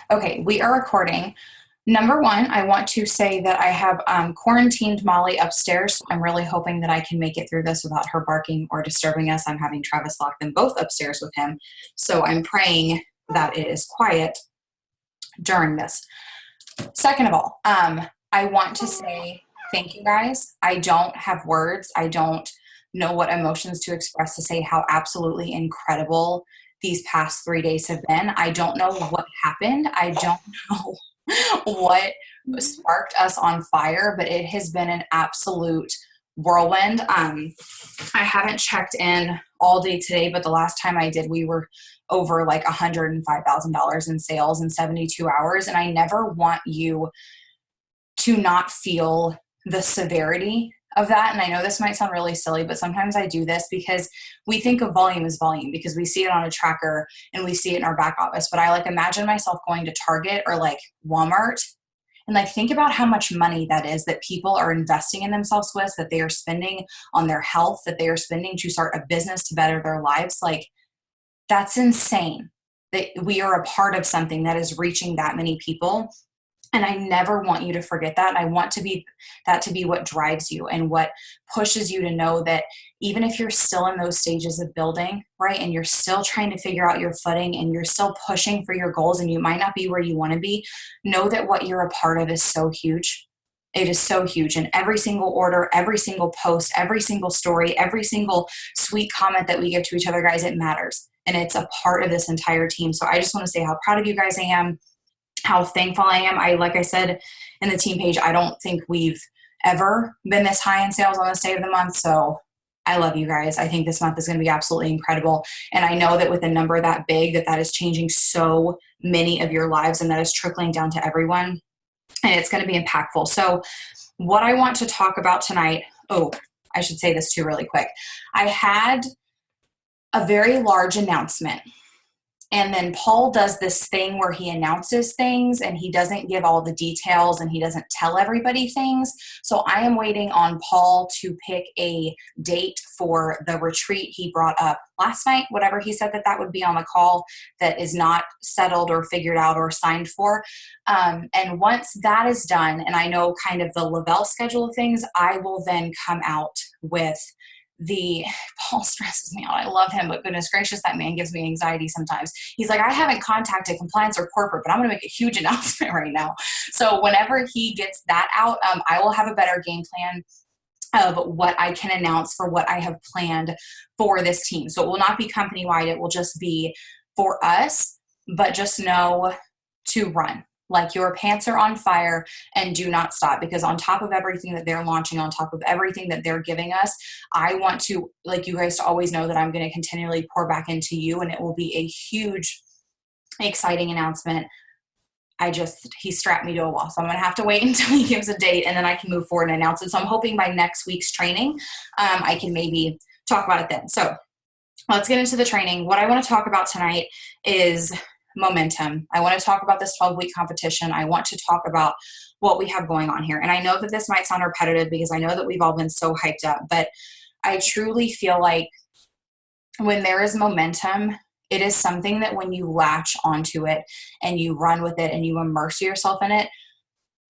Okay, we are recording. Number one, I want to say that I have quarantined Molly upstairs. I'm really hoping that I can make it through this without her barking or disturbing us. I'm having Travis lock them both upstairs with him. So I'm praying that it is quiet during this. Second of all, I want to say thank you guys. I don't have words. I don't know what emotions to express to say how absolutely incredible these past 3 days have been. I don't know what happened. I don't know what sparked us on fire, but it has been an absolute whirlwind. I haven't checked in all day today, but the last time I did, we were over like $105,000 in sales in 72 hours. And I never want you to not feel the severity of that. And I know this might sound really silly, but sometimes I do this because we think of volume as volume because we see it on a tracker and we see it in our back office. But I like imagine myself going to Target or like Walmart and like think about how much money that is that people are investing in themselves with, that they are spending on their health, that they are spending to start a business to better their lives. Like that's insane that we are a part of something that is reaching that many people. And I never want you to forget that. I want that to be what drives you and what pushes you to know that even if you're still in those stages of building, right, and you're still trying to figure out your footing and you're still pushing for your goals and you might not be where you want to be, know that what you're a part of is so huge. It is so huge. And every single order, every single post, every single story, every single sweet comment that we give to each other, guys, it matters. And it's a part of this entire team. So I just want to say how proud of you guys I am, how thankful I am. Like I said in the team page, I don't think we've ever been this high in sales on this day of the month. So I love you guys. I think this month is going to be absolutely incredible. And I know that with a number that big, that is changing so many of your lives and that is trickling down to everyone. And it's going to be impactful. So what I want to talk about tonight, I should say this too really quick. I had a very large announcement. And then Paul does this thing where he announces things and he doesn't give all the details and he doesn't tell everybody things. So I am waiting on Paul to pick a date for the retreat he brought up last night, whatever he said that would be on the call that is not settled or figured out or signed for. And once that is done, and I know kind of the Lavelle schedule of things, I will then come out with Paul stresses me out. I love him, but goodness gracious, that man gives me anxiety sometimes. He's like, I haven't contacted compliance or corporate, but I'm going to make a huge announcement right now. So whenever he gets that out, I will have a better game plan of what I can announce for what I have planned for this team. So it will not be company-wide. It will just be for us, but just know to run. Like your pants are on fire and do not stop, because on top of everything that they're launching, on top of everything that they're giving us, I want to, like you guys to always know that I'm going to continually pour back into you, and it will be a huge, exciting announcement. He strapped me to a wall. So I'm going to have to wait until he gives a date and then I can move forward and announce it. So I'm hoping by next week's training, I can maybe talk about it then. So let's get into the training. What I want to talk about tonight is momentum. I want to talk about this 12-week competition. I want to talk about what we have going on here. And I know that this might sound repetitive because I know that we've all been so hyped up, but I truly feel like when there is momentum, it is something that when you latch onto it and you run with it and you immerse yourself in it,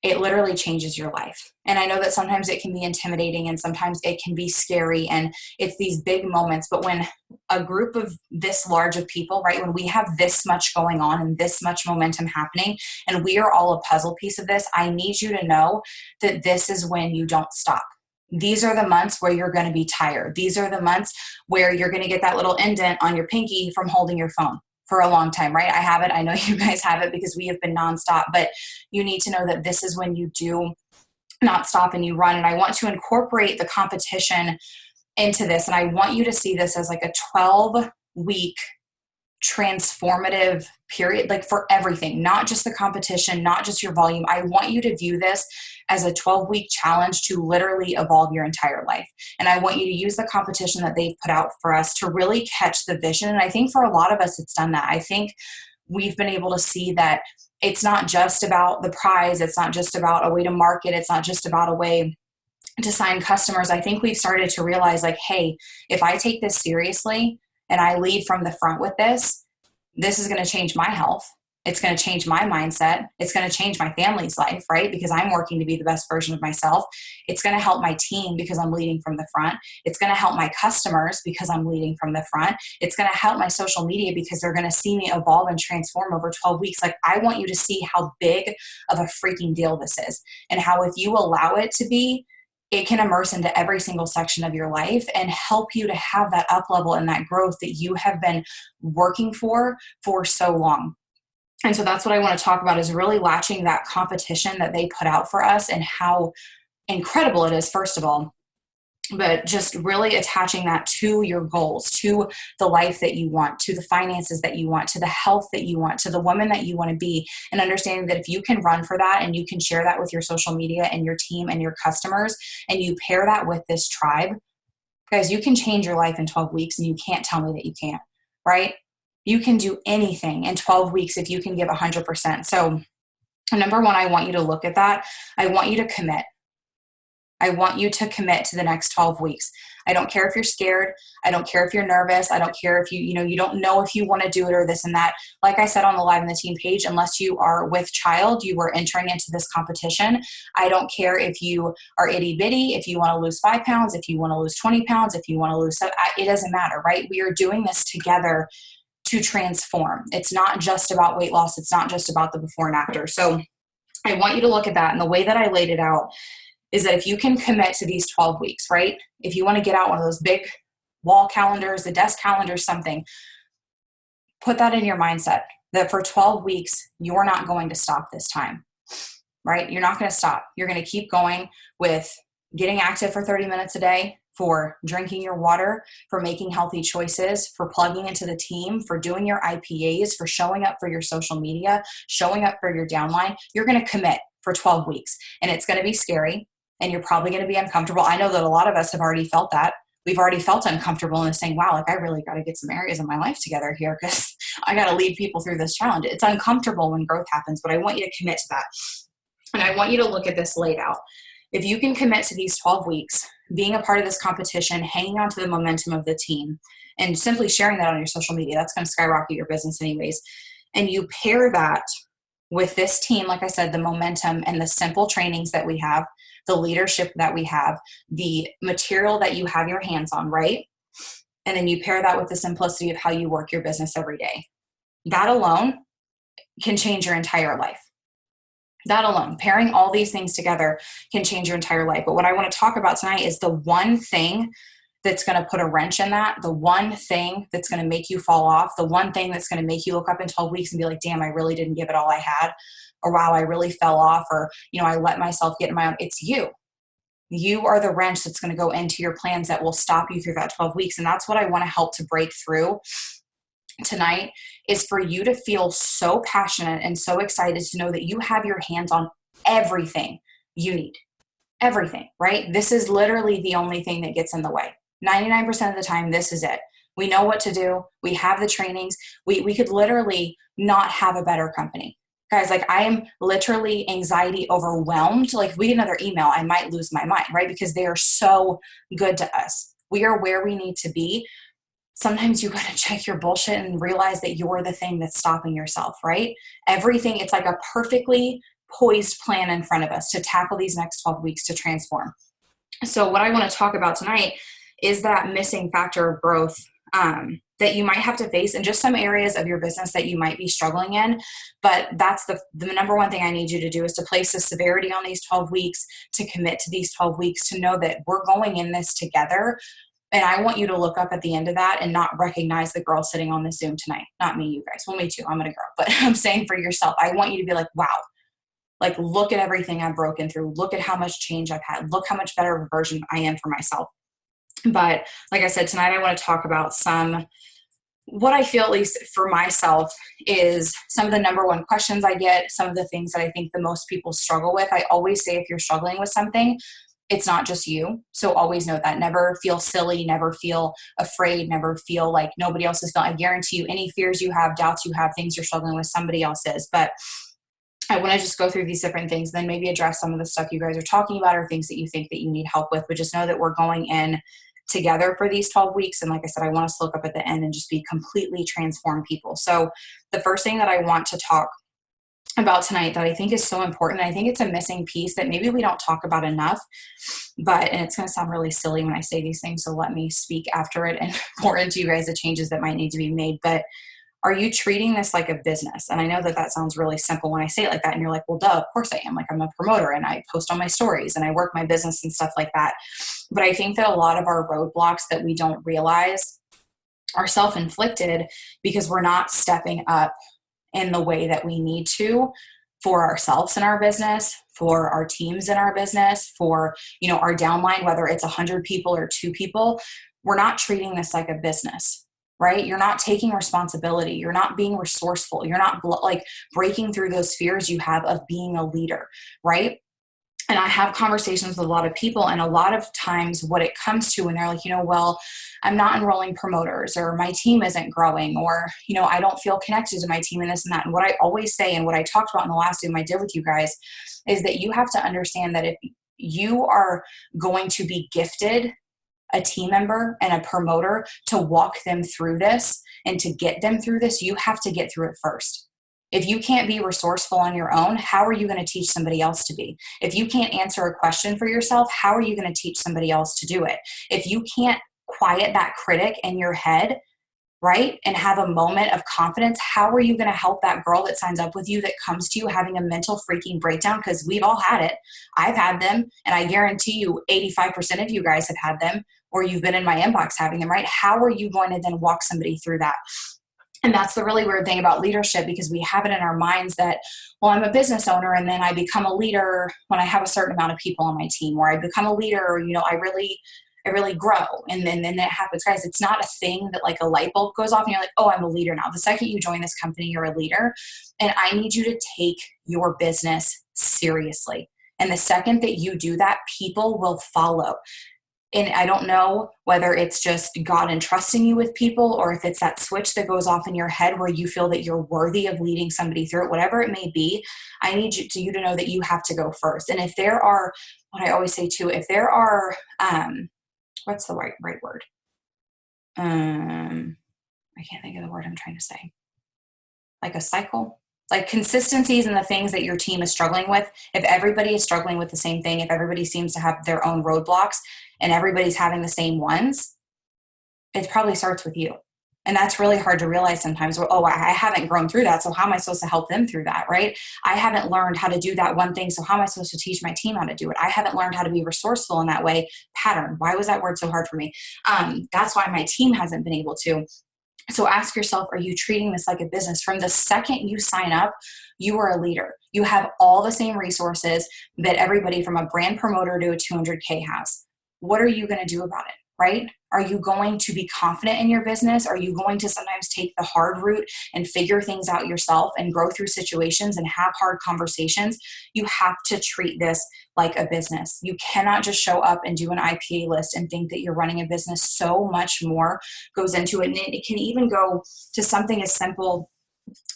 it literally changes your life. And I know that sometimes it can be intimidating and sometimes it can be scary and it's these big moments. But when a group of this large of people, right, when we have this much going on and this much momentum happening and we are all a puzzle piece of this, I need you to know that this is when you don't stop. These are the months where you're going to be tired. These are the months where you're going to get that little indent on your pinky from holding your phone for a long time, right? I have it. I know you guys have it because we have been nonstop, but you need to know that this is when you do not stop and you run. And I want to incorporate the competition into this. And I want you to see this as like a 12-week transformative period, like for everything, not just the competition, not just your volume. I want you to view this as a 12-week challenge to literally evolve your entire life. And I want you to use the competition that they've put out for us to really catch the vision. And I think for a lot of us, it's done that. I think we've been able to see that it's not just about the prize. It's not just about a way to market. It's not just about a way to sign customers. I think we've started to realize like, hey, if I take this seriously and I lead from the front with this, this is going to change my health. It's going to change my mindset. It's going to change my family's life, right? Because I'm working to be the best version of myself. It's going to help my team because I'm leading from the front. It's going to help my customers because I'm leading from the front. It's going to help my social media because they're going to see me evolve and transform over 12 weeks. Like, I want you to see how big of a freaking deal this is, and how if you allow it to be, it can immerse into every single section of your life and help you to have that up level and that growth that you have been working for so long. And so that's what I want to talk about, is really latching that competition that they put out for us and how incredible it is, first of all, but just really attaching that to your goals, to the life that you want, to the finances that you want, to the health that you want, to the woman that you want to be, and understanding that if you can run for that and you can share that with your social media and your team and your customers, and you pair that with this tribe, guys, you can change your life in 12 weeks, and you can't tell me that you can't, right? You can do anything in 12 weeks if you can give 100%. So number one, I want you to look at that. I want you to commit. I want you to commit to the next 12 weeks. I don't care if you're scared. I don't care if you're nervous. I don't care if you don't know if you want to do it or this and that. Like I said on the Live in the Teen page, unless you are with child, you are entering into this competition. I don't care if you are itty bitty, if you want to lose 5 pounds, if you want to lose 20 pounds, if you want to lose 7, it doesn't matter, right? We are doing this together to transform. It's not just about weight loss. It's not just about the before and after. So I want you to look at that. And the way that I laid it out is that if you can commit to these 12 weeks, right? If you want to get out one of those big wall calendars, the desk calendars, something, put that in your mindset that for 12 weeks, you're not going to stop this time, right? You're not going to stop. You're going to keep going with getting active for 30 minutes a day, for drinking your water, for making healthy choices, for plugging into the team, for doing your IPAs, for showing up for your social media, showing up for your downline. You're going to commit for 12 weeks, and it's going to be scary, and you're probably going to be uncomfortable. I know that a lot of us have already felt that. We've already felt uncomfortable and saying, wow, like I really got to get some areas of my life together here because I got to lead people through this challenge. It's uncomfortable when growth happens, but I want you to commit to that. And I want you to look at this laid out. If you can commit to these 12 weeks, being a part of this competition, hanging on to the momentum of the team, and simply sharing that on your social media, that's going to skyrocket your business anyways. And you pair that with this team, like I said, the momentum and the simple trainings that we have, the leadership that we have, the material that you have your hands on, right? And then you pair that with the simplicity of how you work your business every day. That alone can change your entire life. That alone, pairing all these things together can change your entire life. But what I want to talk about tonight is the one thing that's going to put a wrench in that, the one thing that's going to make you fall off, the one thing that's going to make you look up in 12 weeks and be like, damn, I really didn't give it all I had, or wow, I really fell off, or, I let myself get in my own. It's you. You are the wrench that's going to go into your plans that will stop you through that 12 weeks. And that's what I want to help to break through tonight, is for you to feel so passionate and so excited to know that you have your hands on everything you need. Everything, right? This is literally the only thing that gets in the way. 99% of the time, this is it. We know what to do. We have the trainings. We could literally not have a better company. Guys, like I am literally anxiety overwhelmed. Like if we get another email, I might lose my mind, right? Because they are so good to us. We are where we need to be. Sometimes you got to check your bullshit and realize that you're the thing that's stopping yourself, right? Everything, it's like a perfectly poised plan in front of us to tackle these next 12 weeks to transform. So what I want to talk about tonight is that missing factor of growth that you might have to face in just some areas of your business that you might be struggling in. But that's the number one thing I need you to do, is to place the severity on these 12 weeks, to commit to these 12 weeks, to know that we're going in this together. And I want you to look up at the end of that and not recognize the girl sitting on the Zoom tonight. Not me, you guys. Well, me too. I'm going to grow. But I'm saying for yourself, I want you to be like, wow, like look at everything I've broken through. Look at how much change I've had. Look how much better of a version I am for myself. But like I said, tonight I want to talk about what I feel, at least for myself, is some of the number one questions I get, some of the things that I think the most people struggle with. I always say, if you're struggling with something, it's not just you. So always know that. Never feel silly, never feel afraid, never feel like nobody else is feeling. I guarantee you, any fears you have, doubts you have, things you're struggling with, somebody else is. But I want to just go through these different things, then maybe address some of the stuff you guys are talking about or things that you think that you need help with. But just know that we're going in together for these 12 weeks. And like I said, I want us to look up at the end and just be completely transformed people. So the first thing that I want to talk about tonight that I think is so important, I think it's a missing piece that maybe we don't talk about enough, and it's going to sound really silly when I say these things, so let me speak after it and pour into you guys the changes that might need to be made. But are you treating this like a business? And I know that that sounds really simple when I say it like that, and you're like, well, duh, of course I am. Like, I'm a promoter and I post on my stories and I work my business and stuff like that. But I think that a lot of our roadblocks that we don't realize are self-inflicted because we're not stepping up in the way that we need to for ourselves in our business, for our teams in our business, for, our downline, whether it's 100 people or 2 people. We're not treating this like a business, right? You're not taking responsibility. You're not being resourceful. You're not breaking through those fears you have of being a leader, right? And I have conversations with a lot of people, and a lot of times what it comes to when they're like, well, I'm not enrolling promoters, or my team isn't growing, or, I don't feel connected to my team and this and that. And what I always say, and what I talked about in the last Zoom I did with you guys, is that you have to understand that if you are going to be gifted a team member and a promoter to walk them through this and to get them through this, you have to get through it first. If you can't be resourceful on your own, how are you going to teach somebody else to be? If you can't answer a question for yourself, how are you going to teach somebody else to do it? If you can't quiet that critic in your head, right, and have a moment of confidence, how are you going to help that girl that signs up with you that comes to you having a mental freaking breakdown? Because we've all had it. I've had them, and I guarantee you 85% of you guys have had them, or you've been in my inbox having them, right? How are you going to then walk somebody through that? And that's the really weird thing about leadership, because we have it in our minds that, well, I'm a business owner and then I become a leader when I have a certain amount of people on my team, or I become a leader, or, I really grow. And then it happens. Guys, it's not a thing that like a light bulb goes off and you're like, oh, I'm a leader now. The second you join this company, you're a leader. And I need you to take your business seriously. And the second that you do that, people will follow. And I don't know whether it's just God entrusting you with people, or if it's that switch that goes off in your head where you feel that you're worthy of leading somebody through it, whatever it may be. I need you to know that you have to go first. And if there are, what I always say too, if there are, what's the right word? I can't think of the word I'm trying to say. Like a cycle, like consistencies in the things that your team is struggling with. If everybody is struggling with the same thing, if everybody seems to have their own roadblocks and everybody's having the same ones, it probably starts with you. And that's really hard to realize sometimes. Oh, I haven't grown through that, so how am I supposed to help them through that, right? I haven't learned how to do that one thing, so how am I supposed to teach my team how to do it? I haven't learned how to be resourceful in that way. Pattern. Why was that word so hard for me? That's why my team hasn't been able to. So ask yourself, are you treating this like a business? From the second you sign up, you are a leader. You have all the same resources that everybody from a brand promoter to a 200K has. What are you going to do about it, right? Are you going to be confident in your business? Are you going to sometimes take the hard route and figure things out yourself and grow through situations and have hard conversations? You have to treat this like a business. You cannot just show up and do an IPA list and think that you're running a business. So much more goes into it. And it can even go to something as simple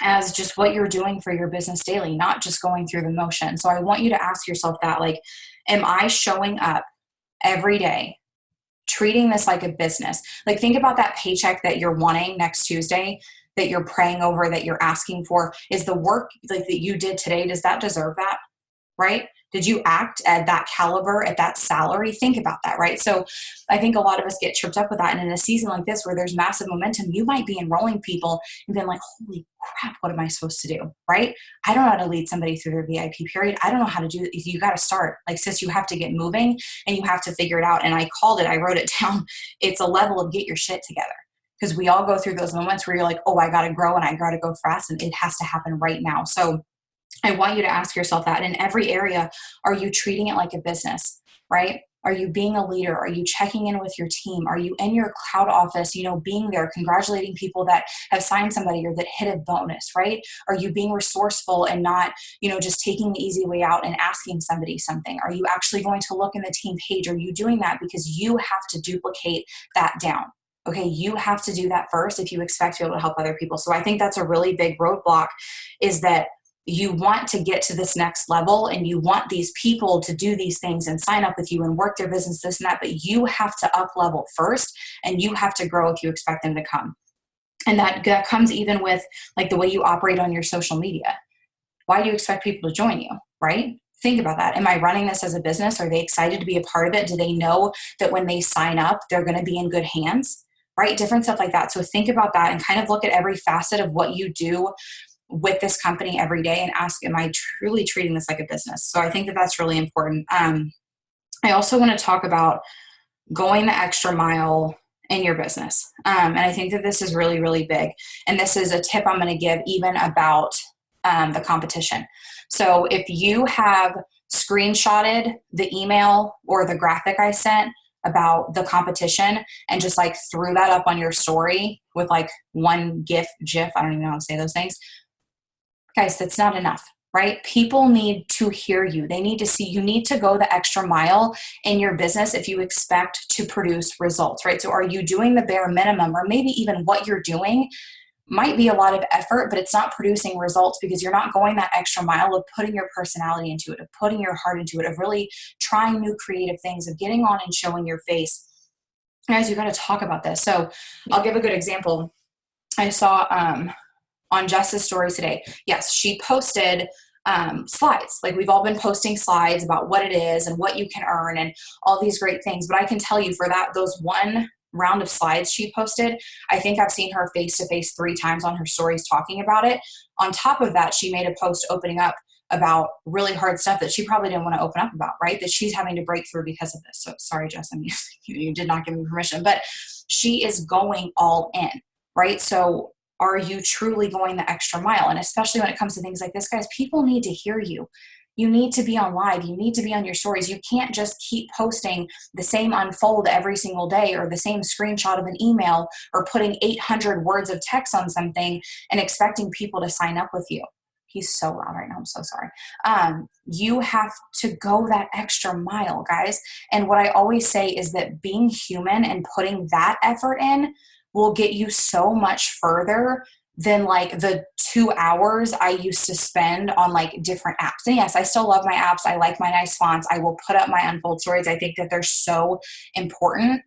as just what you're doing for your business daily, not just going through the motion. So I want you to ask yourself that, like, am I showing up every day, treating this like a business? Like, think about that paycheck that you're wanting next Tuesday, that you're praying over, that you're asking for. Is the work like that you did today, does that deserve that? Right? Did you act at that caliber, at that salary? Think about that, right? So I think a lot of us get tripped up with that. And in a season like this, where there's massive momentum, you might be enrolling people and being like, holy crap, what am I supposed to do, right? I don't know how to lead somebody through their VIP period. I don't know how to do it. You got to start. Like, sis, you have to get moving and you have to figure it out. And I wrote it down. It's a level of get your shit together. Because we all go through those moments where you're like, oh, I got to grow and I got to go fast, and it has to happen right now. So I want you to ask yourself that in every area. Are you treating it like a business, right? Are you being a leader? Are you checking in with your team? Are you in your cloud office, being there, congratulating people that have signed somebody or that hit a bonus, right? Are you being resourceful and not, just taking the easy way out and asking somebody something? Are you actually going to look in the team page? Are you doing that because you have to duplicate that down? Okay, you have to do that first if you expect to be able to help other people. So I think that's a really big roadblock, is that you want to get to this next level and you want these people to do these things and sign up with you and work their business, this and that, but you have to up level first and you have to grow if you expect them to come. And that comes even with like the way you operate on your social media. Why do you expect people to join you, right? Think about that. Am I running this as a business? Are they excited to be a part of it? Do they know that when they sign up, they're going to be in good hands, right? Different stuff like that. So think about that and kind of look at every facet of what you do with this company every day and ask, am I truly treating this like a business? So I think that that's really important. I also want to talk about going the extra mile in your business. And I think that this is really, really big. And this is a tip I'm going to give even about the competition. So if you have screenshotted the email or the graphic I sent about the competition and just like threw that up on your story with like one GIF, I don't even know how to say those things. Guys, that's not enough, right? People need to hear you. They need to see, you need to go the extra mile in your business if you expect to produce results, right? So are you doing the bare minimum, or maybe even what you're doing might be a lot of effort, but it's not producing results because you're not going that extra mile of putting your personality into it, of putting your heart into it, of really trying new creative things, of getting on and showing your face. Guys, you got to talk about this. So I'll give a good example. I saw on Jess's stories today. Yes, she posted slides. Like we've all been posting slides about what it is and what you can earn and all these great things. But I can tell you for those one round of slides she posted, I think I've seen her face to face 3 times on her stories talking about it. On top of that, she made a post opening up about really hard stuff that she probably didn't want to open up about, right? That she's having to break through because of this. So sorry, Jess, you did not give me permission, but she is going all in, right? So are you truly going the extra mile? And especially when it comes to things like this, guys, people need to hear you. You need to be on live. You need to be on your stories. You can't just keep posting the same unfold every single day or the same screenshot of an email or putting 800 words of text on something and expecting people to sign up with you. He's so loud right now. I'm so sorry. You have to go that extra mile, guys. And what I always say is that being human and putting that effort in will get you so much further than like the 2 hours I used to spend on like different apps. And yes, I still love my apps. I like my nice fonts. I will put up my unfold stories. I think that they're so important,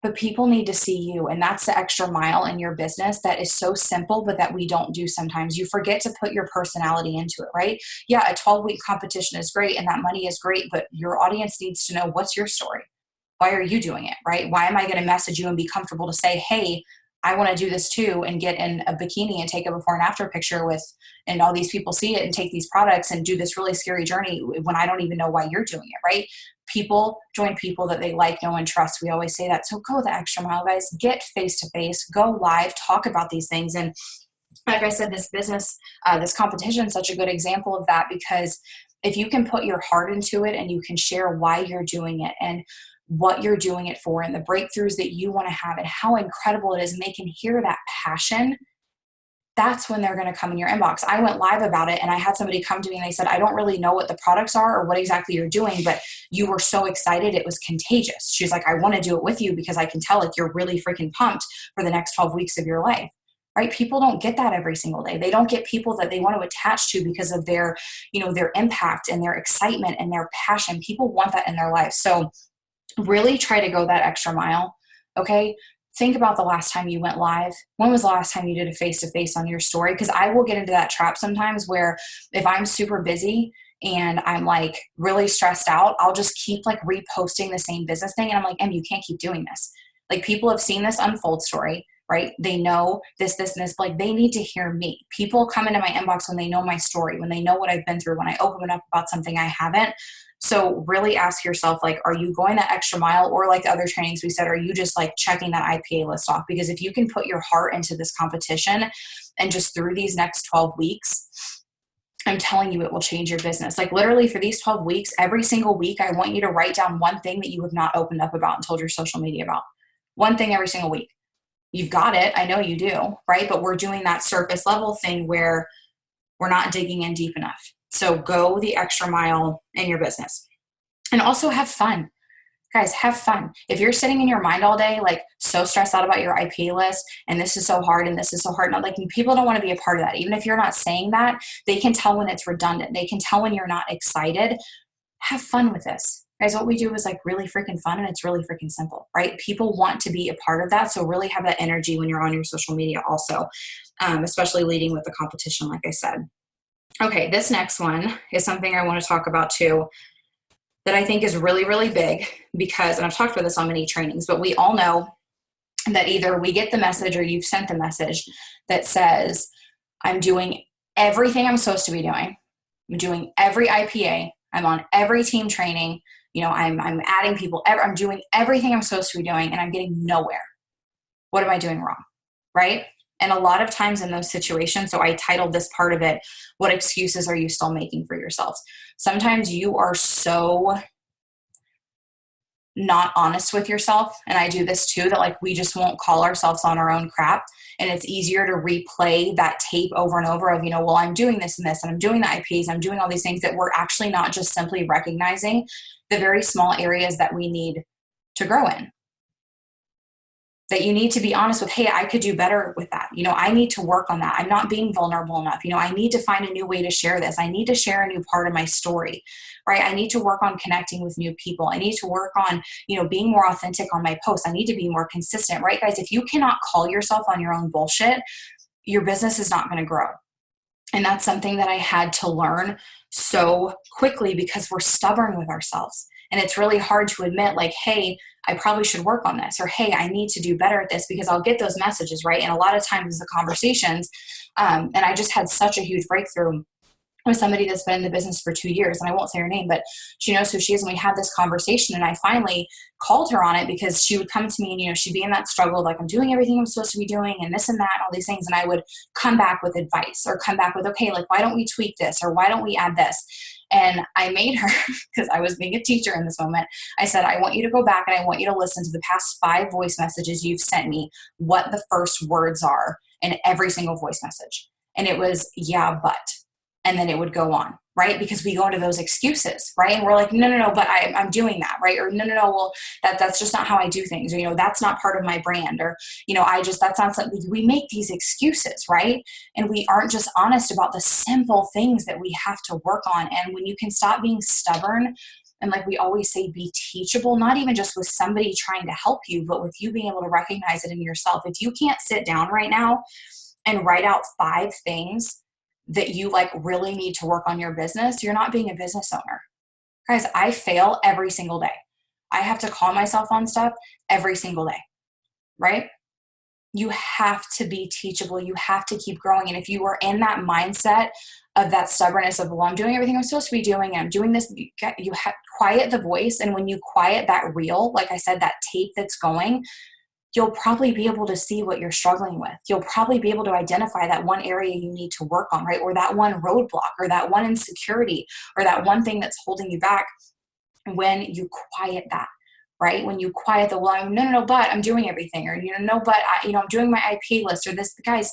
but people need to see you. And that's the extra mile in your business that is so simple, but that we don't do sometimes. You forget to put your personality into it, right? Yeah, a 12-week competition is great and that money is great, but your audience needs to know, what's your story? Why are you doing it, right? Why am I going to message you and be comfortable to say, hey, I want to do this too, and get in a bikini and take a before and after picture with, and all these people see it and take these products and do this really scary journey when I don't even know why you're doing it, right? People join people that they like, know, and trust. We always say that. So go the extra mile, guys. Get face to face, go live, talk about these things. And like I said, this business, this competition is such a good example of that, because if you can put your heart into it and you can share why you're doing it and what you're doing it for and the breakthroughs that you want to have and how incredible it is, and they can hear that passion, that's when they're going to come in your inbox. I went live about it and I had somebody come to me and they said, I don't really know what the products are or what exactly you're doing, but you were so excited. It was contagious. She's like, I want to do it with you because I can tell like you're really freaking pumped for the next 12 weeks of your life. Right? People don't get that every single day. They don't get people that they want to attach to because of their, their impact and their excitement and their passion. People want that in their life. So really try to go that extra mile. Okay. Think about the last time you went live. When was the last time you did a face-to-face on your story? Because I will get into that trap sometimes where if I'm super busy and I'm like really stressed out, I'll just keep like reposting the same business thing. And I'm like, you can't keep doing this. Like people have seen this unfold story, right? They know this, and this, like they need to hear me. People come into my inbox when they know my story, when they know what I've been through, when I open up about something I haven't. So really ask yourself, like, are you going that extra mile? Or like the other trainings we said, are you just like checking that IPA list off? Because if you can put your heart into this competition and just through these next 12 weeks, I'm telling you, it will change your business. Like literally for these 12 weeks, every single week, I want you to write down one thing that you have not opened up about and told your social media about. One thing every single week. You've got it. I know you do, right? But we're doing that surface level thing where we're not digging in deep enough. So go the extra mile in your business and also have fun. Guys, have fun. If you're sitting in your mind all day, like so stressed out about your IP list and this is so hard and this is so hard, not like people don't want to be a part of that. Even if you're not saying that, they can tell when it's redundant. They can tell when you're not excited. Have fun with this. Guys, what we do is like really freaking fun and it's really freaking simple, right? People want to be a part of that. So really have that energy when you're on your social media also, especially leading with the competition, like I said. Okay, this next one is something I want to talk about too, that I think is really, really big because, and I've talked about this on many trainings, but we all know that either we get the message or you've sent the message that says, I'm doing everything I'm supposed to be doing. I'm doing every IPA. I'm on every team training. I'm adding people. I'm doing everything I'm supposed to be doing and I'm getting nowhere. What am I doing wrong? Right? And a lot of times in those situations, so I titled this part of it, what excuses are you still making for yourselves? Sometimes you are so not honest with yourself, and I do this too, that like we just won't call ourselves on our own crap. And it's easier to replay that tape over and over of, well, I'm doing this and this, and I'm doing the IPs, I'm doing all these things, that we're actually not just simply recognizing the very small areas that we need to grow in. That you need to be honest with, hey, I could do better with that. I need to work on that. I'm not being vulnerable enough. I need to find a new way to share this. I need to share a new part of my story, right? I need to work on connecting with new people. I need to work on, being more authentic on my posts. I need to be more consistent, right, guys? If you cannot call yourself on your own bullshit, your business is not going to grow. And that's something that I had to learn so quickly because we're stubborn with ourselves. And it's really hard to admit, like, hey, I probably should work on this, or hey, I need to do better at this, because I'll get those messages, right? And a lot of times the conversations, and I just had such a huge breakthrough with somebody that's been in the business for 2 years, and I won't say her name, but she knows who she is, and we had this conversation, and I finally called her on it because she would come to me and, she'd be in that struggle, like, I'm doing everything I'm supposed to be doing and this and that, and all these things, and I would come back with advice or come back with, okay, like, why don't we tweak this, or why don't we add this? And I made her, because I was being a teacher in this moment, I said, I want you to go back and I want you to listen to the past 5 voice messages you've sent me, what the first words are in every single voice message. And it was, yeah, but. And then it would go on, right? Because we go into those excuses, right? And we're like, no, but I'm doing that, right? Or no, well, that's just not how I do things. Or, that's not part of my brand. Or, that's not something. We make these excuses, right? And we aren't just honest about the simple things that we have to work on. And when you can stop being stubborn, and like we always say, be teachable, not even just with somebody trying to help you, but with you being able to recognize it in yourself. If you can't sit down right now and write out 5 things that you like really need to work on your business, you're not being a business owner. Guys, I fail every single day. I have to call myself on stuff every single day, right? You have to be teachable. You have to keep growing. And if you are in that mindset of that stubbornness of, well, I'm doing everything I'm supposed to be doing, and I'm doing this, quiet the voice. And when you quiet that reel, like I said, that tape that's going, you'll probably be able to see what you're struggling with. You'll probably be able to identify that one area you need to work on, right? Or that one roadblock, or that one insecurity, or that one thing that's holding you back when you quiet that, right? When you quiet the, well, no, but I'm doing everything, or, no, but I'm doing my IP list, or this. Guys,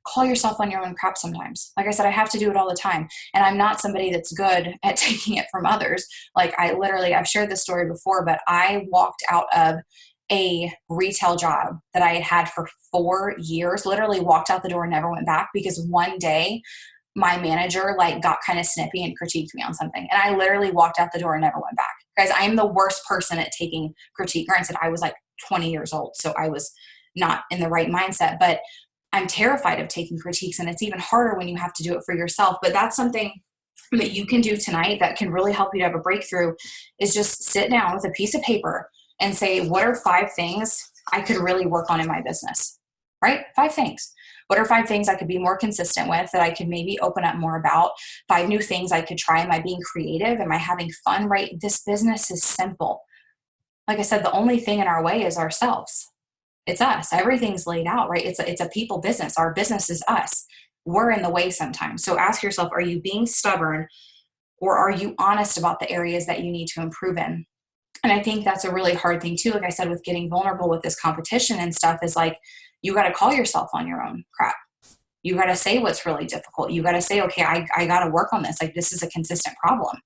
call yourself on your own crap sometimes. Like I said, I have to do it all the time. And I'm not somebody that's good at taking it from others. Like I've shared this story before, but I walked out of a retail job that I had had for 4 years, literally walked out the door and never went back, because one day my manager got kind of snippy and critiqued me on something. And I literally walked out the door and never went back. Guys, I am the worst person at taking critique. Granted, I was 20 years old, so I was not in the right mindset, but I'm terrified of taking critiques, and it's even harder when you have to do it for yourself. But that's something that you can do tonight that can really help you to have a breakthrough, is just sit down with a piece of paper and say, what are 5 things I could really work on in my business, right? 5 things. What are 5 things I could be more consistent with, that I could maybe open up more about? 5 new things I could try. Am I being creative? Am I having fun, right? This business is simple. Like I said, the only thing in our way is ourselves. It's us. Everything's laid out, right? It's a people business. Our business is us. We're in the way sometimes. So ask yourself, are you being stubborn, or are you honest about the areas that you need to improve in? And I think that's a really hard thing too. Like I said, with getting vulnerable with this competition and stuff, is you got to call yourself on your own crap. You got to say what's really difficult. You got to say, okay, I got to work on this. This is a consistent problem.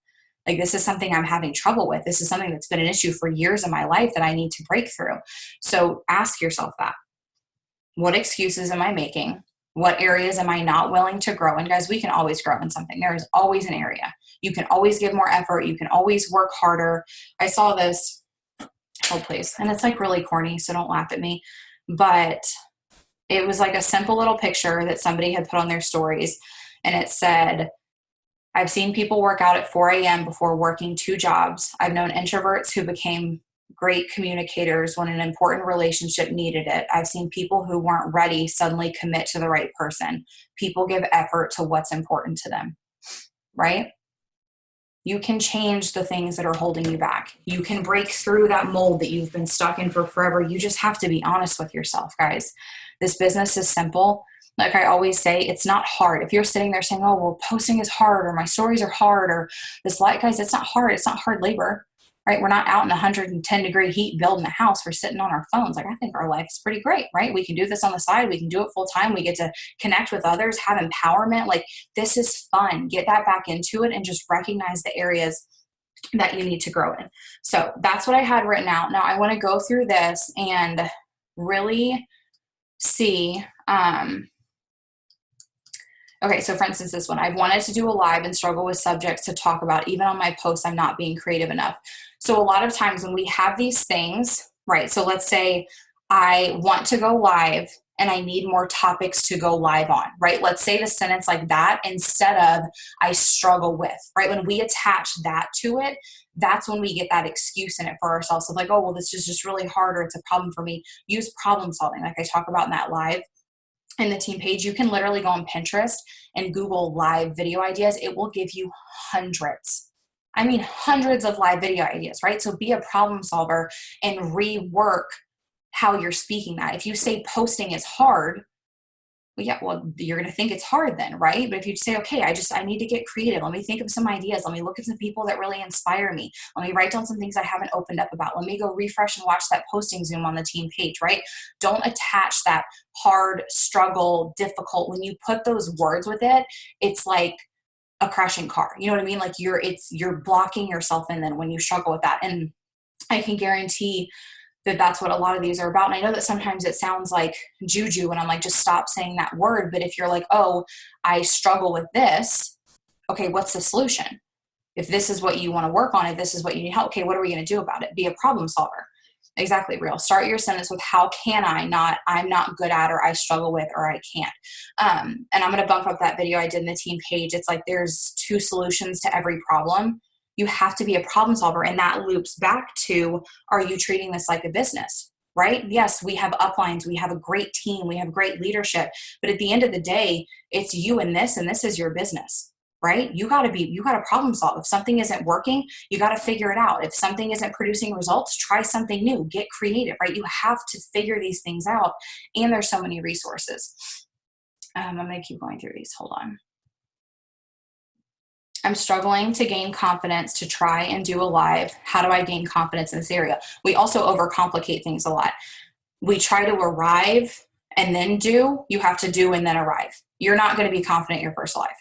Like, this is something I'm having trouble with. This is something that's been an issue for years in my life that I need to break through. So ask yourself that. What excuses am I making? What areas am I not willing to grow? And guys, we can always grow in something. There is always an area. You can always give more effort. You can always work harder. I saw this, oh please, and it's like really corny, so don't laugh at me, but it was like a simple little picture that somebody had put on their stories, and it said, I've seen people work out at 4 a.m. before working 2 jobs. I've known introverts who became great communicators when an important relationship needed it. I've seen people who weren't ready suddenly commit to the right person. People give effort to what's important to them, right? You can change the things that are holding you back. You can break through that mold that you've been stuck in for forever. You just have to be honest with yourself, guys. This business is simple. Like I always say, it's not hard. If you're sitting there saying, oh, well, posting is hard, or my stories are hard, or this light, guys, it's not hard. It's not hard labor, right? We're not out in 110-degree heat building a house. We're sitting on our phones. Like, I think our life is pretty great, right? We can do this on the side. We can do it full time. We get to connect with others, have empowerment. Like, this is fun. Get that back into it and just recognize the areas that you need to grow in. So that's what I had written out. Now I want to go through this and really see, okay, so for instance, this one, I've wanted to do a live and struggle with subjects to talk about. Even on my posts, I'm not being creative enough. So a lot of times when we have these things, right? So let's say I want to go live and I need more topics to go live on, right? Let's say the sentence like that instead of I struggle with, right? When we attach that to it, that's when we get that excuse in it for ourselves of like, oh, well, this is just really hard, or it's a problem for me. Use problem solving, like I talk about in that live. In the team page, you can literally go on Pinterest and Google live video ideas. It will give you hundreds. I mean, hundreds of live video ideas, right? So be a problem solver and rework how you're speaking that. If you say posting is hard, well, yeah, well, you're going to think it's hard then, right? But if you say, okay, I need to get creative. Let me think of some ideas. Let me look at some people that really inspire me. Let me write down some things I haven't opened up about. Let me go refresh and watch that posting Zoom on the team page, right? Don't attach that hard, struggle, difficult. When you put those words with it, it's like a crashing car. You know what I mean? Like you're blocking yourself in then when you struggle with that. And I can guarantee that that's what a lot of these are about. And I know that sometimes it sounds like juju when I'm like, just stop saying that word. But if you're like, oh, I struggle with this, okay, what's the solution? If this is what you want to work on, if this is what you need help, okay, what are we going to do about it? Be a problem solver. Exactly, Real. Start your sentence with how can I, not I'm not good at, or I struggle with, or I can't. And I'm going to bump up that video I did in the team page. It's like there's 2 solutions to every problem. You have to be a problem solver. And that loops back to, are you treating this like a business, right? Yes, we have uplines. We have a great team. We have great leadership. But at the end of the day, it's you and this is your business, right? You got to problem solve. If something isn't working, you got to figure it out. If something isn't producing results, try something new, get creative, right? You have to figure these things out. And there's so many resources. I'm going to keep going through these. Hold on. I'm struggling to gain confidence to try and do a live. How do I gain confidence in this area? We also overcomplicate things a lot. We try to arrive and then do. You have to do and then arrive. You're not going to be confident your first live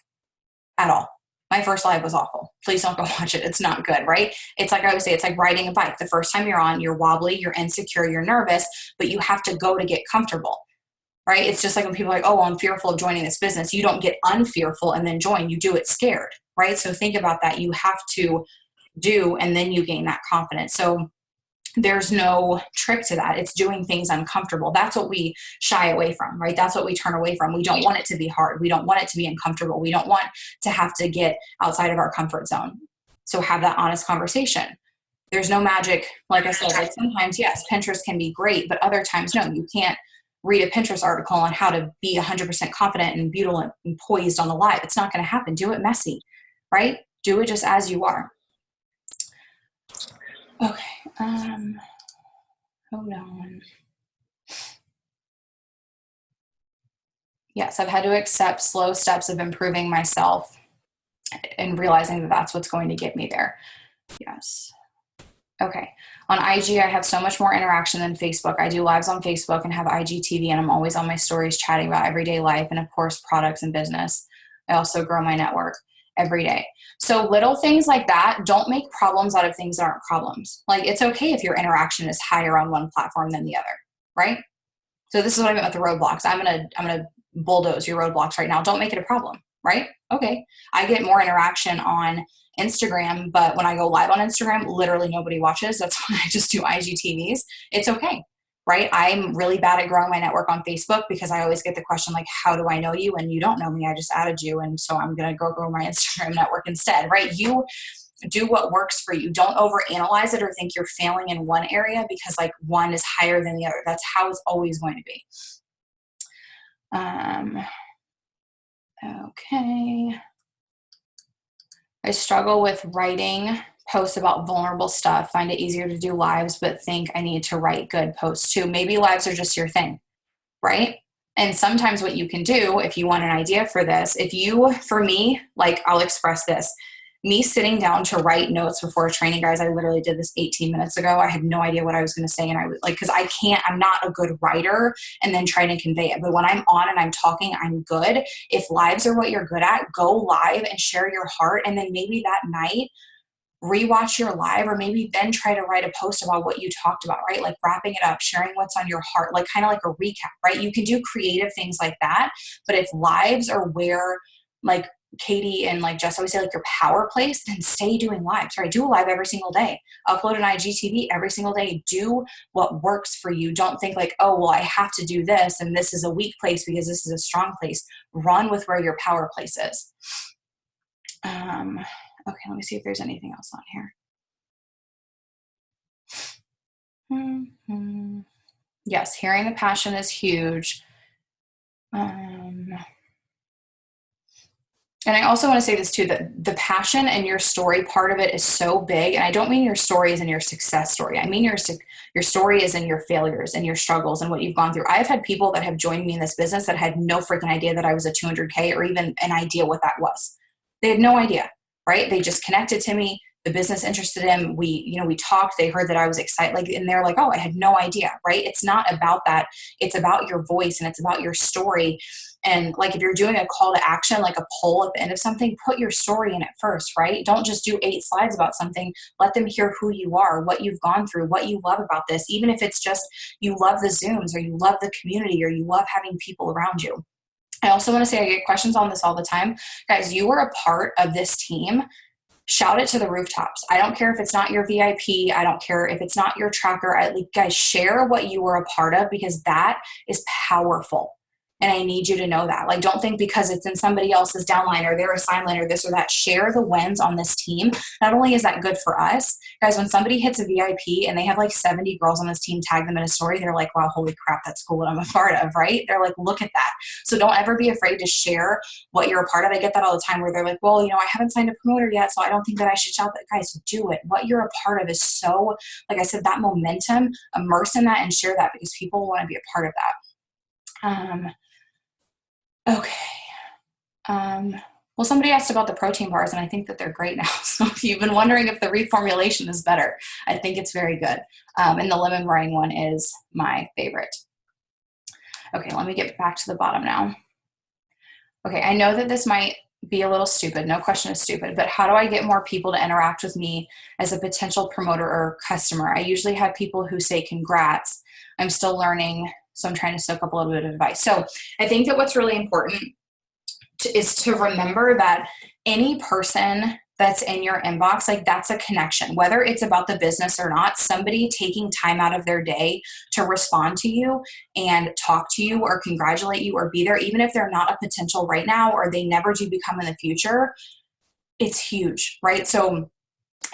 at all. My first live was awful. Please don't go watch it. It's not good, right? It's like I would say, it's like riding a bike. The first time you're on, you're wobbly, you're insecure, you're nervous, but you have to go to get comfortable. Right? It's just like when people are like, oh, well, I'm fearful of joining this business. You don't get unfearful and then join. You do it scared, right? So think about that. You have to do, and then you gain that confidence. So there's no trick to that. It's doing things uncomfortable. That's what we shy away from, right? That's what we turn away from. We don't want it to be hard. We don't want it to be uncomfortable. We don't want to have to get outside of our comfort zone. So have that honest conversation. There's no magic. Like I said, like sometimes, yes, Pinterest can be great, but other times, no, you can't read a Pinterest article on how to be 100% confident and beautiful and poised on the live. It's not going to happen. Do it messy, right? Do it just as you are. Okay. Hold on. Yes, I've had to accept slow steps of improving myself and realizing that that's what's going to get me there. Yes. Okay. On IG, I have so much more interaction than Facebook. I do lives on Facebook and have IGTV, and I'm always on my stories chatting about everyday life and, of course, products and business. I also grow my network. every day. So little things like that, don't make problems out of things that aren't problems. Like, it's okay if your interaction is higher on one platform than the other, right? So this is what I meant with the roadblocks. I'm gonna bulldoze your roadblocks right now. Don't make it a problem, right? Okay. I get more interaction on Instagram, but when I go live on Instagram, literally nobody watches. That's why I just do IGTVs. It's okay, right? I'm really bad at growing my network on Facebook because I always get the question like, how do I know you? And you don't know me. I just added you. And so I'm going to go grow my Instagram network instead, right? You do what works for you. Don't overanalyze it or think you're failing in one area because like one is higher than the other. That's how it's always going to be. Okay. I struggle with writing posts about vulnerable stuff. Find it easier to do lives, but think I need to write good posts too. Maybe lives are just your thing, right? And sometimes what you can do, if you want an idea for this, for me, like I'll express this, me sitting down to write notes before a training, guys, I literally did this 18 minutes ago. I had no idea what I was going to say. And I was like, cause I'm not a good writer and then try to convey it. But when I'm on and I'm talking, I'm good. If lives are what you're good at, go live and share your heart. And then maybe that night, rewatch your live, or maybe then try to write a post about what you talked about, right? Like wrapping it up, sharing what's on your heart, like kind of like a recap, right? You can do creative things like that. But if lives are where like Katie and like Jess always say, like your power place, then stay doing lives, right? Do a live every single day. Upload an IGTV every single day. Do what works for you. Don't think like, oh, well, I have to do this and this is a weak place because this is a strong place. Run with where your power place is. Okay, let me see if there's anything else on here. Yes, hearing the passion is huge. And I also want to say this too, that the passion and your story part of it is so big. And I don't mean your story is in your success story. I mean your story is in your failures and your struggles and what you've gone through. I've had people that have joined me in this business that had no freaking idea that I was a 200K or even an idea what that was. They had no idea, right? They just connected to me. The business interested them. We talked, they heard that I was excited, like, and they're like, oh, I had no idea, right? It's not about that. It's about your voice and it's about your story. And like, if you're doing a call to action, like a poll at the end of something, put your story in it first, right? Don't just do 8 slides about something. Let them hear who you are, what you've gone through, what you love about this. Even if it's just, you love the Zooms or you love the community or you love having people around you. I also want to say, I get questions on this all the time. Guys, you are a part of this team. Shout it to the rooftops. I don't care if it's not your VIP. I don't care if it's not your tracker. Guys, share what you were a part of because that is powerful. And I need you to know that. Like, don't think because it's in somebody else's downline or their assignment or this or that. Share the wins on this team. Not only is that good for us, guys, when somebody hits a VIP and they have like 70 girls on this team tag them in a story, they're like, wow, holy crap, that's cool what I'm a part of, right? They're like, look at that. So don't ever be afraid to share what you're a part of. I get that all the time where they're like, well, I haven't signed a promoter yet, so I don't think that I should shout that. Guys, do it. What you're a part of is so, like I said, that momentum, immerse in that and share that because people want to be a part of that. Okay. Well, somebody asked about the protein bars, and I think that they're great now. So if you've been wondering if the reformulation is better, I think it's very good. And the lemon meringue one is my favorite. Okay, let me get back to the bottom now. Okay, I know that this might be a little stupid. No question is stupid, but how do I get more people to interact with me as a potential promoter or customer? I usually have people who say congrats. I'm still learning, so I'm trying to soak up a little bit of advice. So I think that what's really important is to remember that any person that's in your inbox, like that's a connection, whether it's about the business or not. Somebody taking time out of their day to respond to you and talk to you or congratulate you or be there, even if they're not a potential right now or they never do become in the future, it's huge, right? So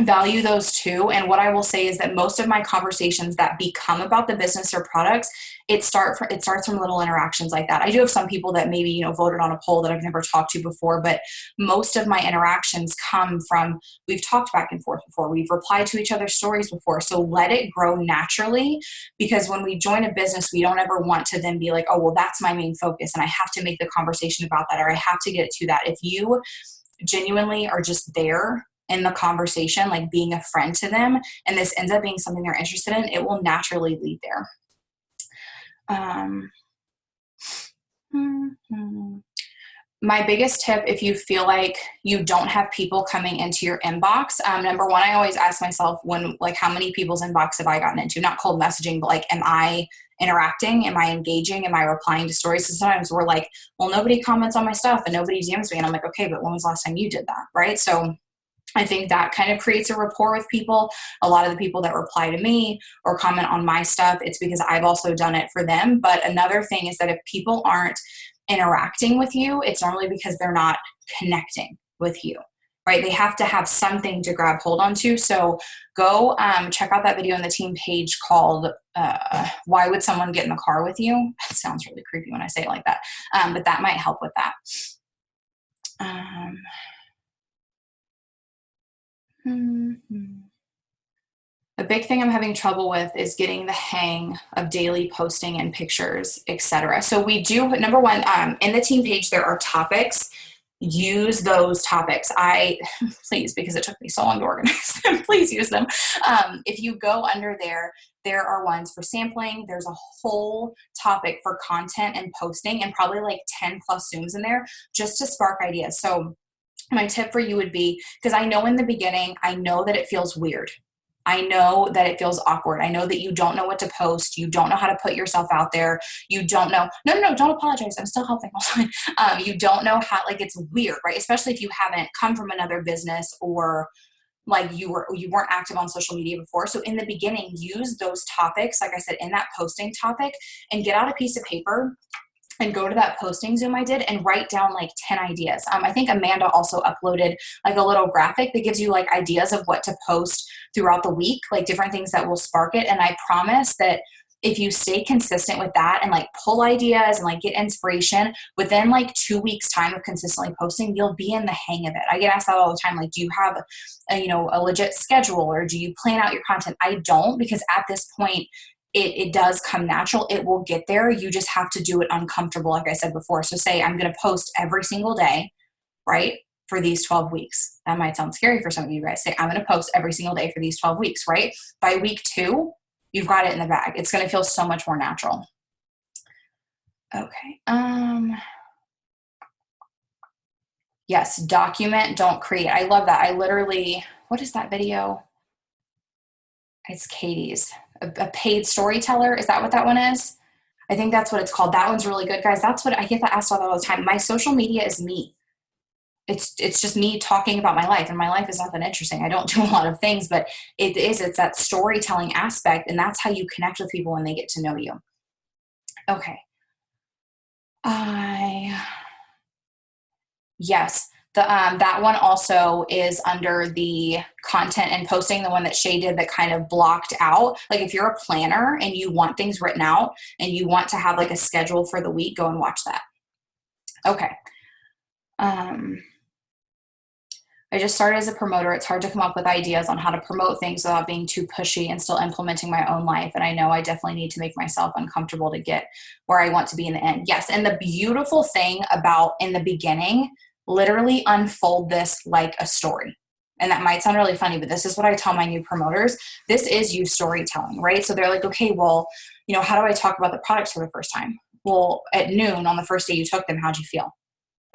value those too. And what I will say is that most of my conversations that become about the business or products, it starts from little interactions like that. I do have some people that maybe, voted on a poll that I've never talked to before, but most of my interactions come from, we've talked back and forth before, we've replied to each other's stories before. So let it grow naturally, because when we join a business, we don't ever want to then be like, oh, well, that's my main focus and I have to make the conversation about that, or I have to get it to that. If you genuinely are just there in the conversation, like being a friend to them, and this ends up being something they're interested in, it will naturally lead there. My biggest tip, if you feel like you don't have people coming into your inbox, number one, I always ask myself how many people's inbox have I gotten into? Not cold messaging, but like, am I interacting? Am I engaging? Am I replying to stories? So sometimes we're like, well, nobody comments on my stuff and nobody DMs me. And I'm like, okay, but when was the last time you did that? Right. So I think that kind of creates a rapport with people. A lot of the people that reply to me or comment on my stuff, it's because I've also done it for them. But another thing is that if people aren't interacting with you, it's normally because they're not connecting with you, right? They have to have something to grab hold onto. So go check out that video on the team page called Why Would Someone Get in the Car With You? It sounds really creepy when I say it like that, but that might help with that. A big thing I'm having trouble with is getting the hang of daily posting and pictures, etc. So we do, number one, in the team page, there are topics. Use those topics. Please, because it took me so long to organize them, please use them. If you go under there are ones for sampling. There's a whole topic for content and posting and probably like 10 plus Zooms in there just to spark ideas. So my tip for you would be, because I know in the beginning, I know that it feels weird. I know that it feels awkward. I know that you don't know what to post. You don't know how to put yourself out there. You don't know. No, don't apologize. I'm still helping. You don't know how, like, it's weird, right? Especially if you haven't come from another business or like you weren't active on social media before. So in the beginning, use those topics, like I said, in that posting topic, and get out a piece of paper and go to that posting Zoom I did and write down like 10 ideas. I think Amanda also uploaded like a little graphic that gives you like ideas of what to post throughout the week, like different things that will spark it. And I promise that if you stay consistent with that and like pull ideas and like get inspiration, within like 2 weeks time of consistently posting, you'll be in the hang of it. I get asked that all the time. Like, do you have a legit schedule or do you plan out your content? I don't, because at this point, it does come natural. It will get there. You just have to do it uncomfortable, like I said before. So say I'm going to post every single day, right, for these 12 weeks. That might sound scary for some of you guys. Say I'm going to post every single day for these 12 weeks, right? By week 2, you've got it in the bag. It's going to feel so much more natural. Okay. Yes, document, don't create. I love that. What is that video? It's Katie's. A paid storyteller. Is that what that one is? I think that's what it's called. That one's really good, guys. That's what I get that asked all the time. My social media is me. It's just me talking about my life, and my life is not that interesting. I don't do a lot of things, but it's that storytelling aspect, and that's how you connect with people when they get to know you. Okay. Yes. That one also is under the content and posting, the one that Shay did that kind of blocked out. Like if you're a planner and you want things written out and you want to have like a schedule for the week, go and watch that. Okay. I just started as a promoter. It's hard to come up with ideas on how to promote things without being too pushy and still implementing my own life. And I know I definitely need to make myself uncomfortable to get where I want to be in the end. Yes. And the beautiful thing about in the beginning, literally unfold this like a story. And that might sound really funny, but this is what I tell my new promoters. This is you storytelling, right? So they're like, okay, well, how do I talk about the products for the first time? Well, at noon on the first day you took them, how'd you feel?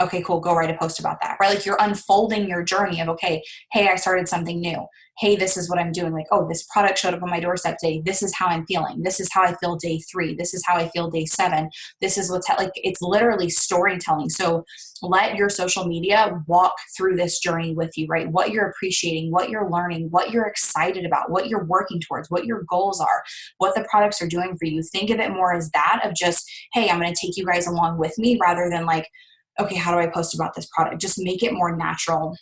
Okay, cool, go write a post about that, right? Like you're unfolding your journey of, okay, hey, I started something new. Hey, this is what I'm doing. Like, oh, this product showed up on my doorstep today. This is how I'm feeling. This is how I feel day 3. This is how I feel day 7. This is it's literally storytelling. So let your social media walk through this journey with you, right? What you're appreciating, what you're learning, what you're excited about, what you're working towards, what your goals are, what the products are doing for you. Think of it more as that of just, hey, I'm going to take you guys along with me rather than like, okay, how do I post about this product? Just make it more natural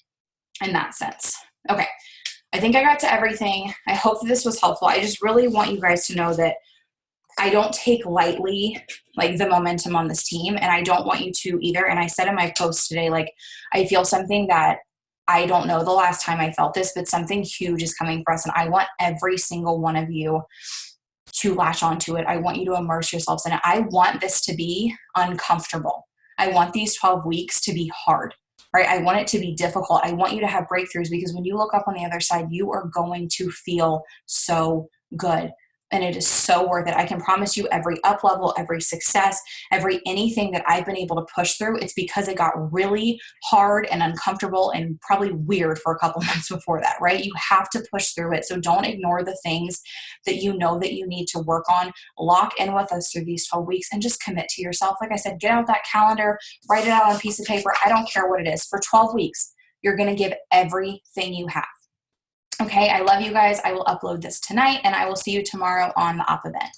in that sense. Okay. I think I got to everything. I hope that this was helpful. I just really want you guys to know that I don't take lightly like the momentum on this team, and I don't want you to either. And I said in my post today, like I feel something that I don't know the last time I felt this, but something huge is coming for us. And I want every single one of you to latch onto it. I want you to immerse yourselves in it. I want this to be uncomfortable. I want these 12 weeks to be hard, right? I want it to be difficult. I want you to have breakthroughs because when you look up on the other side, you are going to feel so good. And it is so worth it. I can promise you every up level, every success, every anything that I've been able to push through, it's because it got really hard and uncomfortable and probably weird for a couple months before that, right? You have to push through it. So don't ignore the things that you know that you need to work on. Lock in with us through these 12 weeks and just commit to yourself. Like I said, get out that calendar, write it out on a piece of paper. I don't care what it is. For 12 weeks, you're going to give everything you have. Okay, I love you guys. I will upload this tonight, and I will see you tomorrow on the Up event.